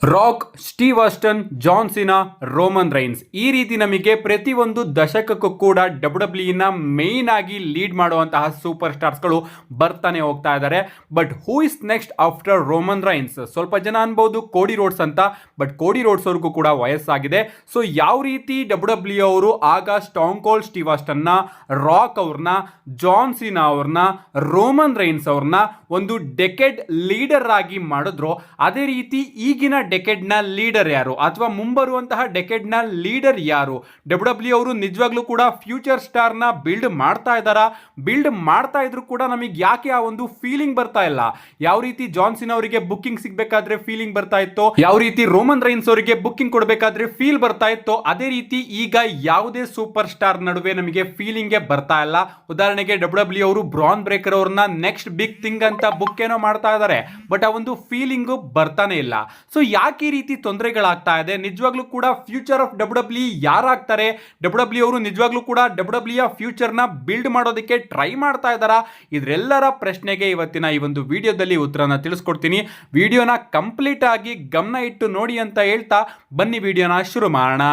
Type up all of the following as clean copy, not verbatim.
Rock, Steve Austin, John Cena, Roman Reigns ಈ ರೀತಿ ನಮಗೆ ಪ್ರತಿಯೊಂದು ದಶಕಕ್ಕೂ ಕೂಡ ಡಬ್ಲ್ಯೂ ಮೇನ್ ಆಗಿ ಲೀಡ್ ಮಾಡುವಂತಹ ಸೂಪರ್ ಸ್ಟಾರ್ಸ್ಗಳು ಬರ್ತಾನೆ ಹೋಗ್ತಾ ಇದ್ದಾರೆ. But who is next after Roman Reigns? ಸ್ವಲ್ಪ ಜನ ಅನ್ಬಹುದು ಕೋಡಿ ರೋಡ್ಸ್ ಅಂತ, ಬಟ್ ಕೋಡಿ ರೋಡ್ಸ್ ಅವ್ರಿಗೂ ಕೂಡ ವಯಸ್ಸಾಗಿದೆ. ಸೊ ಯಾವ ರೀತಿ ಡಬ್ಲ್ಯೂ ಅವರು ಆಗ ಸ್ಟಾಂಗ್ ಕೋಲ್ಡ್ ಸ್ಟೀವ್ ಆಸ್ಟನ್ನ, ರಾಕ್ ಅವ್ರನ್ನ, ಜಾನ್ ಸಿನಾ ಅವ್ರನ್ನ, ರೋಮನ್ ರೈನ್ಸ್ ಅವ್ರನ್ನ ಒಂದು ಡೆಕೆಡ್ ಲೀಡರ್ ಆಗಿ ಮಾಡಿದ್ರು, ಅದೇ ರೀತಿ ಈಗಿನ ಡೆಕೆಡ್ ನ ಲೀಡರ್ ಯಾರು ಅಥವಾ ಮುಂಬರುವಂತಹ ಡೆಕೆಡ್ ನ ಲೀಡರ್ ಯಾರು? ಡಬ್ಲ್ಯೂ ಅವರು ನಿಜವಾಗ್ಲೂ ಕೂಡ ಫ್ಯೂಚರ್ ಸ್ಟಾರ್ ನ ಬಿಲ್ಡ್ ಮಾಡ್ತಾ ಇದ್ದಾರಾ? ಬಿಲ್ಡ್ ಮಾಡ್ತಾ ಇದ್ರು ಕೂಡ ನಮಗೆ ಯಾಕೆ ಆ ಒಂದು ಫೀಲಿಂಗ್ ಬರ್ತಾ ಇಲ್ಲ? ಯಾವ ರೀತಿ ಜಾನ್ ಸಿನಾ ಅವರಿಗೆ ಬುಕ್ಕಿಂಗ್ ಸಿಗಬೇಕಾದ್ರೆ ಫೀಲಿಂಗ್ ಬರ್ತಾ ಇತ್ತು, ಯಾವ ರೀತಿ ರೋಮನ್ ರೈನ್ಸ್ ಅವರಿಗೆ ಬುಕ್ಕಿಂಗ್ ಕೊಡಬೇಕಾದ್ರೆ ಫೀಲ್ ಬರ್ತಾ ಇತ್ತು, ಅದೇ ರೀತಿ ಈಗ ಯಾವುದೇ ಸೂಪರ್ ಸ್ಟಾರ್ ನಡುವೆ ನಮಗೆ ಫೀಲಿಂಗ್ ಬರ್ತಾ ಇಲ್ಲ. ಉದಾಹರಣೆಗೆ ಡಬ್ಲ್ಯೂ ಅವರು ಬ್ರಾನ್ ಬ್ರೇಕರ್ ಅವ್ರನ್ನ ನೆಕ್ಸ್ಟ್ ಬಿಗ್ ಥಿಂಗ್ ಅಂತ ಬುಕ್ ಏನೋ ಮಾಡ್ತಾ ಇದ್ದಾರೆ, ಬಟ್ ಆ ಒಂದು ಫೀಲಿಂಗ್ ಬರ್ತಾನೆ ಇಲ್ಲ. ಸೊ ಯಾಕೆ ಈ ರೀತಿ ತೊಂದರೆಗಳಾಗ್ತಾ ಇದೆ? ನಿಜವಾಗ್ಲೂ ಕೂಡ ಫ್ಯೂಚರ್ ಆಫ್ ಡಬ್ಲ್ಯೂ ಯಾರಾಗ್ತಾರೆ? ಡಬ್ಲ್ಯೂ ಅವರು ನಿಜವಾಗ್ಲೂ ಕೂಡ ಡಬ್ಲ್ಯೂ ಫ್ಯೂಚರ್ ನ ಬಿಲ್ಡ್ ಮಾಡೋದಕ್ಕೆ ಟ್ರೈ ಮಾಡ್ತಾ ಇದ್ದಾರಾ? ಇದರೆಲ್ಲರ ಪ್ರಶ್ನೆಗೆ ಇವತ್ತಿನ ಈ ಒಂದು ವಿಡಿಯೋದಲ್ಲಿ ಉತ್ತರನ ತಿಳಿಸ್ಕೊಡ್ತೀನಿ. ವಿಡಿಯೋನ ಕಂಪ್ಲೀಟ್ ಆಗಿ ಗಮನ ಇಟ್ಟು ನೋಡಿ ಅಂತ ಹೇಳ್ತಾ ಬನ್ನಿ ವಿಡಿಯೋನ ಶುರು ಮಾಡೋಣ.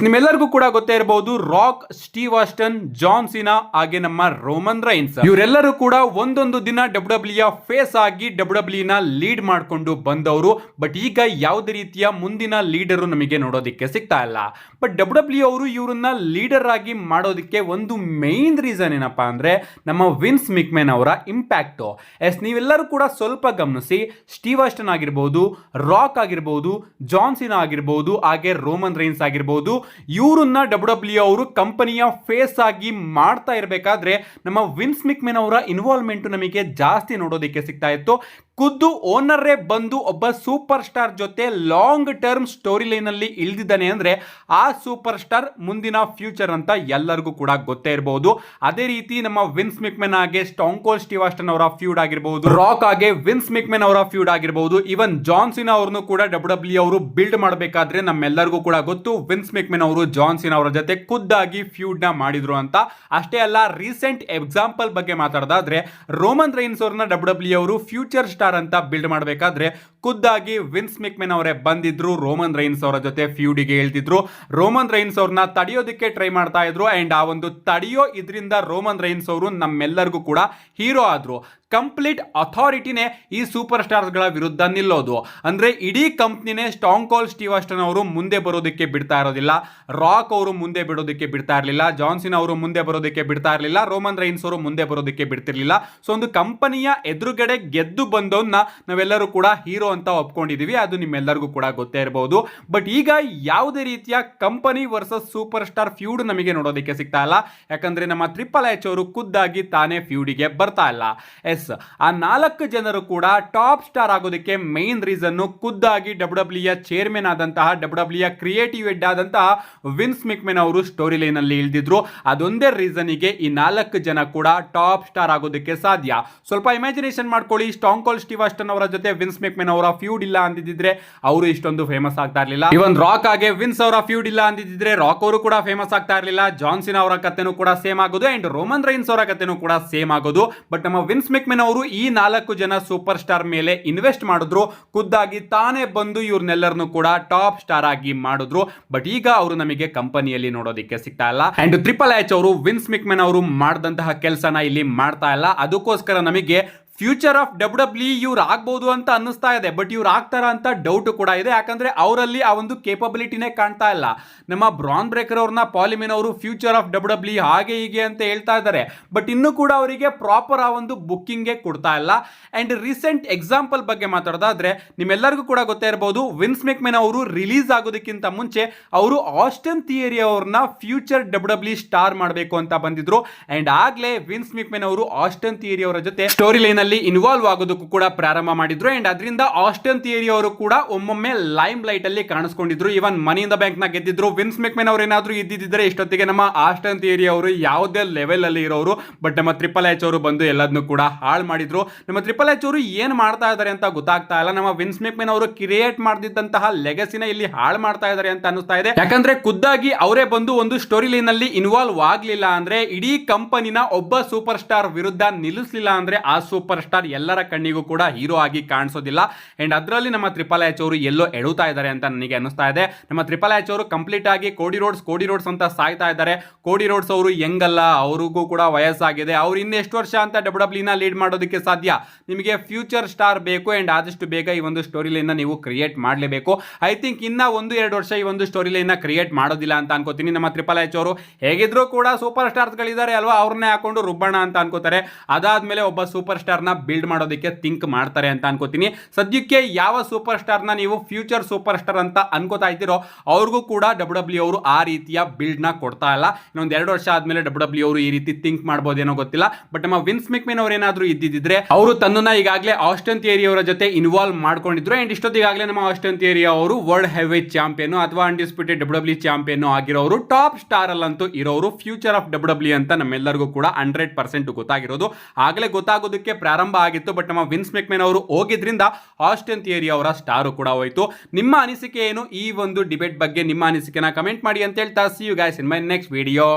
ನಿಮ್ಮೆಲ್ಲರಿಗೂ ಕೂಡ ಗೊತ್ತೇ ಇರಬಹುದು, Rock, Steve Austin, John Cena ಹಾಗೆ ನಮ್ಮ ರೋಮನ್ ರೈನ್ಸ್ ಇವರೆಲ್ಲರೂ ಕೂಡ ಒಂದೊಂದು ದಿನ ಡಬ್ಲ್ಯೂ ಫೇಸ್ ಆಗಿ ಡಬ್ಲ್ಯೂ ನ ಲೀಡ್ ಮಾಡಿಕೊಂಡು ಬಂದವರು. ಬಟ್ ಈಗ ಯಾವುದೇ ರೀತಿಯ ಮುಂದಿನ ಲೀಡರ್ ನಮಗೆ ನೋಡೋದಕ್ಕೆ ಸಿಗ್ತಾ ಇಲ್ಲ. ಬಟ್ ಡಬ್ಲ್ಯೂ ಅವರು ಇವರನ್ನ ಲೀಡರ್ ಆಗಿ ಮಾಡೋದಕ್ಕೆ ಒಂದು ಮೇನ್ ರೀಸನ್ ಏನಪ್ಪಾ ಅಂದ್ರೆ ನಮ್ಮ ವಿನ್ಸ್ ಮಿಕ್ಮೆನ್ ಅವರ ಇಂಪ್ಯಾಕ್ಟ್. ನೀವೆಲ್ಲರೂ ಕೂಡ ಸ್ವಲ್ಪ ಗಮನಿಸಿ, ಸ್ಟೀವ್ ಆಸ್ಟನ್ ಆಗಿರಬಹುದು, ರಾಕ್ ಆಗಿರಬಹುದು, ಜಾನ್ ಸಿನಾ ಆಗಿರಬಹುದು, ಹಾಗೆ ರೋಮನ್ ರೈನ್ಸ್ ಆಗಿರಬಹುದು, ಇವರನ್ನ ಡಬ್ಲ್ಯೂ ಅವರು ಕಂಪನಿಯ ಫೇಸ್ ಆಗಿ ಮಾಡ್ತಾ ಇರಬೇಕಾದ್ರೆ ನಮ್ಮ ವಿನ್ಸ್ ಮಿಕ್ಮೆನ್ ಅವರ ಇನ್ವಾಲ್ವ್ಮೆಂಟ್ ನಮಗೆ ಜಾಸ್ತಿ ನೋಡೋದಕ್ಕೆ ಸಿಗ್ತಾ ಇತ್ತು. ಖುದ್ದು ಓನರೇ ಬಂದು ಒಬ್ಬ ಸೂಪರ್ ಸ್ಟಾರ್ ಜೊತೆ ಲಾಂಗ್ ಟರ್ಮ್ ಸ್ಟೋರಿ ಲೈನ್ ಅಲ್ಲಿ ಇಳಿದಿದ್ದಾನೆ ಅಂದ್ರೆ ಆ ಸೂಪರ್ ಸ್ಟಾರ್ ಮುಂದಿನ ಫ್ಯೂಚರ್ ಅಂತ ಎಲ್ಲರಿಗೂ ಕೂಡ ಗೊತ್ತೇ ಇರಬಹುದು. ಅದೇ ರೀತಿ ನಮ್ಮ ವಿನ್ಸ್ ಮಿಕ್ಮೆನ್ ಹಾಗೆ ಸ್ಟಾಂಗ್ ಕೋಲ್ಡ್ ಸ್ಟೀವ್ ಆಸ್ಟನ್ ಅವರ ಫ್ಯೂಡ್ ಆಗಿರಬಹುದು, ರಾಕ್ ಹಾಗೆ ವಿನ್ಸ್ ಮಿಕ್ಮೆನ್ ಅವರ ಫ್ಯೂಡ್ ಆಗಿರಬಹುದು, ಇವನ್ ಜಾನ್ ಸಿನಾ ಅವರನ್ನು ಕೂಡ ಡಬ್ಲ್ಯೂ ಅವರು ಬಿಲ್ಡ್ ಮಾಡಬೇಕಾದ್ರೆ ನಮ್ಮೆಲ್ಲರಿಗೂ ಕೂಡ ಗೊತ್ತು, ವಿನ್ಸ್ ಮಿಕ್ಮೆನ್ ಅವರು ಜಾನ್ ಸಿನಾ ಅವರ ಜೊತೆ ಖುದ್ದಾಗಿ ಫ್ಯೂಡ್ ನ ಮಾಡಿದ್ರು ಅಂತ. ಅಷ್ಟೇ ಅಲ್ಲ, ರೀಸೆಂಟ್ ಎಕ್ಸಾಂಪಲ್ ಬಗ್ಗೆ ಮಾತಾಡೋದಾದ್ರೆ ರೋಮನ್ ರೈನ್ಸ್ ಅವರನ್ನ ಡಬ್ಲ್ಯೂ ಅವರು ಫ್ಯೂಚರ್ ಸ್ಟಾರ್ ಅಂತ ಬಿಲ್ಡ್ ಮಾಡಬೇಕಾದ್ರೆ ಖುದ್ದಾಗಿ ವಿನ್ಸ್ ಮಿಕ್ಮೆನ್ ಅವರೇ ಬಂದಿದ್ರು, ರೋಮನ್ ರೈನ್ಸ್ ಅವರ ಜೊತೆ ಫ್ಯೂಡಿಗೆ ಹೇಳ್ತಿದ್ರು, ರೋಮನ್ ರೈನ್ಸ್ ಅವ್ರನ್ನ ತಡೆಯೋದಕ್ಕೆ ಟ್ರೈ ಮಾಡ್ತಾ ಇದ್ರು. ಅಂಡ್ ಆ ಒಂದು ತಡೆಯೋ ಇದರಿಂದ ರೋಮನ್ ರೈನ್ಸ್ ಅವರು ನಮ್ಮೆಲ್ಲರಿಗೂ ಕೂಡ ಹೀರೋ ಆದ್ರು. ಕಂಪ್ಲೀಟ್ ಅಥಾರಿಟಿನೇ ಈ ಸೂಪರ್ ಸ್ಟಾರ್ಸ್ ಗಳ ವಿರುದ್ಧ ನಿಲ್ಲೋದು. ಅಂದ್ರೆ ಇಡೀ ಕಂಪ್ನಿನೇ ಸ್ಟಾಂಗ್ ಕೋಲ್ಡ್ ಸ್ಟೀವ್ ಆಸ್ಟನ್ ಅವರು ಮುಂದೆ ಬರೋದಕ್ಕೆ ಬಿಡ್ತಾ ಇರೋದಿಲ್ಲ, ರಾಕ್ ಅವರು ಮುಂದೆ ಬಿಡೋದಕ್ಕೆ ಬಿಡ್ತಾ ಇರಲಿಲ್ಲ, ಜಾನ್ ಸಿನಾ ಅವರು ಮುಂದೆ ಬರೋದಕ್ಕೆ ಬಿಡ್ತಾ ಇರಲಿಲ್ಲ, ರೋಮನ್ ರೈನ್ಸ್ ಅವರು ಮುಂದೆ ಬರೋದಕ್ಕೆ ಬಿಡ್ತಿರ್ಲಿಲ್ಲ. ಸೊ ಒಂದು ಕಂಪನಿಯ ಎದುರುಗಡೆ ಗೆದ್ದು ಬಂದವನ್ನ ನಾವೆಲ್ಲರೂ ಕೂಡ ಹೀರೋ ಅಂತ ಒಪ್ಕೊಂಡಿದೀವಿ, ಅದು ನಿಮ್ಮೆಲ್ಲರಿಗೂ ಕೂಡ ಗೊತ್ತೇ ಇರಬಹುದು. ಬಟ್ ಈಗ ಯಾವುದೇ ರೀತಿಯ company versus super star feud ನಮಗೆ ನೋಡೋದಕ್ಕೆ ಸಿಗ್ತಾ ಇಲ್ಲ. ಯಾಕಂದ್ರೆ ನಮ್ಮ ಟ್ರಿಪಲ್ ಎಚ್ ಅವರು ಖುದ್ದಾಗಿ ತಾನೇ ಫ್ಯೂಡಿಗೆ ಬರ್ತಾ ಇಲ್ಲ. ಆ 4 ಜನರು ಕೂಡ ಟಾಪ್ ಸ್ಟಾರ್ ಆಗೋದಕ್ಕೆ ಮೇನ್ ರೀಸನ್ ಖುದ್ದಾಗಿ ಡಬ್ಲ್ಯೂ ಚೇರ್ಮನ್ ಆದಂತಹ ಡಬ್ಲ್ಯೂ ಕ್ರಿಯೇಟಿವ್ ಹೆಡ್ ಆದಂತಹ ವಿನ್ಸ್ ಮಿಕ್ಮೆನ್ ಅವರು ಸ್ಟೋರಿ ಲೈನ್ ಅಲ್ಲಿ ಇಳಿದಿದ್ರು. ಅದೊಂದೇ ರೀಸನ್ ಗೆ ಈ 4 ಜನ ಕೂಡ ಟಾಪ್ ಸ್ಟಾರ್ ಆಗೋದಕ್ಕೆ ಸಾಧ್ಯ. ಸ್ವಲ್ಪ ಇಮ್ಯಾಜಿನೇಷನ್ ಮಾಡ್ಕೊಳ್ಳಿ, ಸ್ಟಾಂಗ್ ಕೋಲ್ಡ್ ಸ್ಟೀವ್ ಆಸ್ಟನ್ ಅವರ ಜೊತೆ ವಿನ್ಸ್ ಮಿಕ್ಮೆನ್ ಅವರ ಫ್ಯೂಡ್ ಇಲ್ಲ ಅಂದಿದ್ರೆ ಅವರು ಇಷ್ಟೊಂದು ಫೇಮಸ್ ಆಗ್ತಾ ಇರಲಿಲ್ಲ. ಇವನ್ ರಾಕ್ ಆಗಿ ವಿನ್ಸ್ ಅವರ ಫ್ಯೂಡ್ ಇಲ್ಲ ಅಂದಿದ್ರೆ ರಾಕ್ ಅವರು ಕೂಡ ಫೇಮಸ್ ಆಗ್ತಾ ಇರಲಿಲ್ಲ. ಜಾನ್ ಸಿನಾ ಅವರ ಕಥೆನೂ ಕೂಡ ಸೇಮ್ ಆಗೋದು ಅಂಡ್ ರೋಮನ್ ರೈನ್ಸ್ ಅವರ ಕಥೆನೂ ಕೂಡ ಸೇಮ್ ಆಗೋದು. ಬಟ್ ನಮ್ಮ ವಿನ್ಸ್ ಮಿಕ್ಮೆನ್ ಅವರು ಈ 4 ಜನ ಸೂಪರ್ ಸ್ಟಾರ್ ಮೇಲೆ ಇನ್ವೆಸ್ಟ್ ಮಾಡಿದ್ರು, ಖುದ್ದಾಗಿ ತಾನೇ ಬಂದು ಇವ್ರನ್ನೆಲ್ಲರನ್ನು ಕೂಡ ಟಾಪ್ ಸ್ಟಾರ್ ಆಗಿ ಮಾಡಿದ್ರು. ಬಟ್ ಈಗ ಅವರು ನಮಗೆ ಕಂಪನಿಯಲ್ಲಿ ನೋಡೋದಕ್ಕೆ ಸಿಗ್ತಾ ಇಲ್ಲ. ಅಂಡ್ ಟ್ರಿಪಲ್ ಎಚ್ ಅವರು ವಿನ್ಸ್ ಮಿಕ್ಮೆನ್ ಅವರು ಮಾಡಿದಂತಹ ಕೆಲಸನ ಇಲ್ಲಿ ಮಾಡ್ತಾ ಇಲ್ಲ. ಅದಕ್ಕೋಸ್ಕರ ನಮಗೆ ಫ್ಯೂಚರ್ ಆಫ್ ಡಬ್ಲ್ಯೂ ಇವ್ರು ಆಗ್ಬಹುದು ಅಂತ ಅನ್ನಿಸ್ತಾ ಇದೆ, ಬಟ್ ಇವ್ರು ಆಗ್ತಾರ ಅಂತ ಡೌಟ್ ಕೂಡ ಇದೆ. ಯಾಕಂದ್ರೆ ಅವರಲ್ಲಿ ಆ ಒಂದು ಕೇಪಬಿಲಿಟಿನೇ ಕಾಣ್ತಾ ಇಲ್ಲ. ನಮ್ಮ ಬ್ರಾನ್ ಬ್ರೇಕರ್ ಅವ್ರನ್ನ ಪಾಲಿಮಿನ್ ಅವರು ಫ್ಯೂಚರ್ ಆಫ್ ಡಬ್ಲ್ಯೂ ಹಾಗೆ ಹೀಗೆ ಅಂತ ಹೇಳ್ತಾ ಇದ್ದಾರೆ, ಬಟ್ ಇನ್ನೂ ಕೂಡ ಅವರಿಗೆ ಪ್ರಾಪರ್ ಆ ಒಂದು ಬುಕ್ಕಿಂಗ್ ಕೊಡ್ತಾ ಇಲ್ಲ. ಅಂಡ್ ರೀಸೆಂಟ್ ಎಕ್ಸಾಂಪಲ್ ಬಗ್ಗೆ ಮಾತಾಡೋದಾದ್ರೆ ನಿಮ್ಮೆಲ್ಲರಿಗೂ ಕೂಡ ಗೊತ್ತೇ ಇರಬಹುದು, ವಿನ್ಸ್ ಮೆಕ್ಮೆನ್ ಅವರು ರಿಲೀಸ್ ಆಗೋದಕ್ಕಿಂತ ಮುಂಚೆ ಅವರು ಆಸ್ಟನ್ ಥಿಯರಿ ಅವ್ರನ್ನ ಫ್ಯೂಚರ್ ಡಬ್ಲ್ಯೂ ಸ್ಟಾರ್ ಮಾಡಬೇಕು ಅಂತ ಬಂದಿದ್ರು. ಅಂಡ್ ಆಗ್ಲೇ ವಿನ್ಸ್ ಮೆಕ್ಮೆನ್ ಅವರು ಆಸ್ಟನ್ ಥಿಯರಿ ಅವರ ಜೊತೆ ಸ್ಟೋರಿ ಲೈನ್ ಇನ್ವಾಲ್ವ್ ಆಗೋದಕ್ಕೂ ಕೂಡ ಪ್ರಾರಂಭ ಮಾಡಿದ್ರು. ಅಂಡ್ ಅದರಿಂದ ಆಸ್ಟನ್ ಥಿಯರಿ ಅವರು ಕೂಡ ಒಮ್ಮೊಮ್ಮೆ ಲೈಮ್ ಲೈಟ್ ಅಲ್ಲಿ ಕಾಣಿಸ್ಕೊಂಡಿದ್ರು. ಇವನ್ ಮನಿ ಇನ್ ದ ಬ್ಯಾಂಕ್ ನ ಗೆದ್ದಿದ್ರು. ವಿನ್ಸ್ ಮೆಕ್ಮೆನ್ ಅವರು ಏನಾದ್ರು ಇದ್ದಿದ್ರೆ ಇಷ್ಟೊತ್ತಿಗೆ ನಮ್ಮ ಆಸ್ಟನ್ ಥಿಯರಿ ಅವರು ಯಾವುದೇ ಲೆವೆಲ್ ಅಲ್ಲಿ ಇರೋರು. ಬಟ್ ನಮ್ಮ ಟ್ರಿಪಲ್ ಎಚ್ ಅವರು ಬಂದು ಎಲ್ಲದನ್ನು ಕೂಡ ಹಾಳು ಮಾಡಿದ್ರು. ನಮ್ಮ ಟ್ರಿಪಲ್ ಎಚ್ ಅವರು ಏನ್ ಮಾಡ್ತಾ ಇದ್ದಾರೆ ಅಂತ ಗೊತ್ತಾಗ್ತಾ ಇಲ್ಲ. ನಮ್ಮ ವಿನ್ಸ್ ಮೆಕ್ಮೆನ್ ಅವರು ಕ್ರಿಯೇಟ್ ಮಾಡಿದಂತಹ ಲೆಗಸಿನ ಇಲ್ಲಿ ಹಾಳು ಮಾಡ್ತಾ ಇದ್ದಾರೆ ಅಂತ ಅನಿಸ್ತಾ ಇದೆ. ಯಾಕಂದ್ರೆ ಖುದ್ದಾಗಿ ಅವರೇ ಬಂದು ಒಂದು ಸ್ಟೋರಿ ಲೈನ್ ಅಲ್ಲಿ ಇನ್ವಾಲ್ವ್ ಆಗ್ಲಿಲ್ಲ ಅಂದ್ರೆ, ಇಡೀ ಕಂಪನಿನ ಒಬ್ಬ ಸೂಪರ್ ಸ್ಟಾರ್ ವಿರುದ್ಧ ನಿಲ್ಲಿಸಲಿಲ್ಲ ಅಂದ್ರೆ ಆ ಸೂಪರ್ ಸೂಪರ್ ಸ್ಟಾರ್ ಎಲ್ಲರ ಕಣ್ಣಿಗೂ ಕೂಡ ಹೀರೋ ಆಗಿ ಕಾಣಿಸೋದಿಲ್ಲ. ಅಂಡ್ ಅದರಲ್ಲಿ ನಮ್ಮ ಟ್ರಿಪಲ್ ಎಚ್ ಅವರು ಎಲ್ಲೋ ಎಳುತ್ತಾ ಇದ್ದಾರೆ ಅಂತ ನನಗೆ ಅನಿಸ್ತಾ ಇದೆ. ನಮ್ಮ ಟ್ರಿಪಲ್ ಎಚ್ ಅವರು ಕಂಪ್ಲೀಟ್ ಆಗಿ ಕೋಡಿ ರೋಡ್ಸ್ ಅಂತ ಸಾಯ್ತಾ ಇದ್ದಾರೆ. ಕೋಡಿ ರೋಡ್ಸ್ ಅವರು ಹೆಂಗಲ್ಲ, ಅವ್ರಿಗೂ ಕೂಡ ವಯಸ್ಸಾಗಿದೆ. ಅವ್ರು ಇನ್ನೆಷ್ಟು ವರ್ಷ ಅಂತ WWE ಲೀಡ್ ಮಾಡೋದಕ್ಕೆ ಸಾಧ್ಯ? ನಿಮಗೆ ಫ್ಯೂಚರ್ ಸ್ಟಾರ್ ಬೇಕು ಅಂಡ್ ಆದಷ್ಟು ಬೇಗ ಈ ಒಂದು ಸ್ಟೋರಿ ಲೈನ್ ನೀವು ಕ್ರಿಯೇಟ್ ಮಾಡಲೇಬೇಕು. ಐ ಥಿಂಕ್ ಇನ್ನ 1-2 ವರ್ಷ ಈ ಒಂದು ಸ್ಟೋರಿ ಲೈನ್ ಕ್ರಿಯೇಟ್ ಮಾಡೋದಿಲ್ಲ ಅಂತ ಅನ್ಕೋತೀನಿ. ನಮ್ಮ ಟ್ರಿಪಲ್ ಎಚ್ ಅವರು ಹೇಗಿದ್ರು ಕೂಡ ಸೂಪರ್ ಸ್ಟಾರ್ಸ್ ಗಳಿದ್ದಾರೆ ಅಲ್ವಾ, ಅವ್ರನ್ನೇ ಹಾಕೊಂಡು ರುಬ್ಬಣ ಅಂತ ಅನ್ಕೋತಾರೆ. ಅದಾದ್ಮೇಲೆ ಒಬ್ಬ ಸೂಪರ್ ಸ್ಟಾರ್ ನ ಬಿಲ್ಡ್ ಮಾಡೋದಕ್ಕೆ ಥಿಂಕ್ ಮಾಡ್ತಾರೆ ಅಂತ ಅನ್ಕೋತೀನಿ. ಸದ್ಯಕ್ಕೆ ಯಾವ ಸೂಪರ್ ಸ್ಟಾರ್ ನ ನೀವು ಫ್ಯೂಚರ್ ಸೂಪರ್ ಸ್ಟಾರ್ ಅಂತ ಅನ್ಕೋತಾ ಇದ್ದೀರೋ ಅವ್ರಿಗೂ ಕೂಡ WWE ಅವರು ಆ ರೀತಿಯ ಬಿಲ್ಡ್ ನ ಕೊಡ್ತಾ ಇಲ್ಲ. ಇನ್ನೊಂದು 2 ವರ್ಷ ಆದ್ಮೇಲೆ WWE ಅವರು ಈ ರೀತಿ ಥಿಂಕ್ ಮಾಡಬಹುದೇನೋ ಗೊತ್ತಿಲ್ಲ. ಬಟ್ ನಮ್ಮ ವಿನ್ಸ್ ಮೆಕ್ಮೆನ್ ಅವ್ರು ಏನಾದ್ರು ಇದ್ದಿದ್ರೆ ಅವರು ತನ್ನನ್ನ ಈಗಾಗಲೇ ಆಸ್ಟಿನ್ ಥಿಯರಿ ಅವರ ಜೊತೆ ಇನ್ವಾಲ್ವ್ ಮಾಡ್ಕೊಂಡಿದ್ರು. ಅಂಡ್ ಇಷ್ಟೊತ್ತಿಗಾಗಲೇ ನಮ್ಮ ಆಸ್ಟಿನ್ ಥಿಯರಿ ಅವರು ವರ್ಲ್ಡ್ ಹೆವಿವೇಟ್ ಚಾಂಪಿಯನ್ ಅಥವಾ ಅನ್ಡಿಸ್ಪ್ಯೂಟೆಡ್ WWE ಚಾಂಪಿಯನ್ ಆಗಿರೋರು, ಟಾಪ್ ಸ್ಟಾರ್ ಅಲ್ಲಂತೂ ಇರೋರು, ಫ್ಯೂಚರ್ ಆಫ್ WWE ಅಂತ ನಮ್ಮೆಲ್ಲರಿಗೂ ಕೂಡ 100% ಗೊತ್ತಾಗಿರೋದು. ಆಗಲೇ ಗೊತ್ತಾಗೋದಕ್ಕೆ ಪ್ರಾರಂಭ ಆಗಿತ್ತು. ಬಟ್ ನಮ್ಮ ವಿನ್ಸ್ ಮೆಕ್ಮೆನ್ ಅವರು ಹೋಗಿದ್ರಿಂದ ಆಸ್ಟಿನ್ ಥಿಯರಿ ಅವರ ಸ್ಟಾರು ಕೂಡ ಹೋಯ್ತು. ನಿಮ್ಮ ಅನಿಸಿಕೆ ಏನು ಈ ಒಂದು ಡಿಬೇಟ್ ಬಗ್ಗೆ? ನಿಮ್ಮ ಅನಿಸಿಕೆನ ಕಮೆಂಟ್ ಮಾಡಿ ಅಂತ ಹೇಳ್ತಾ see you guys in my next video.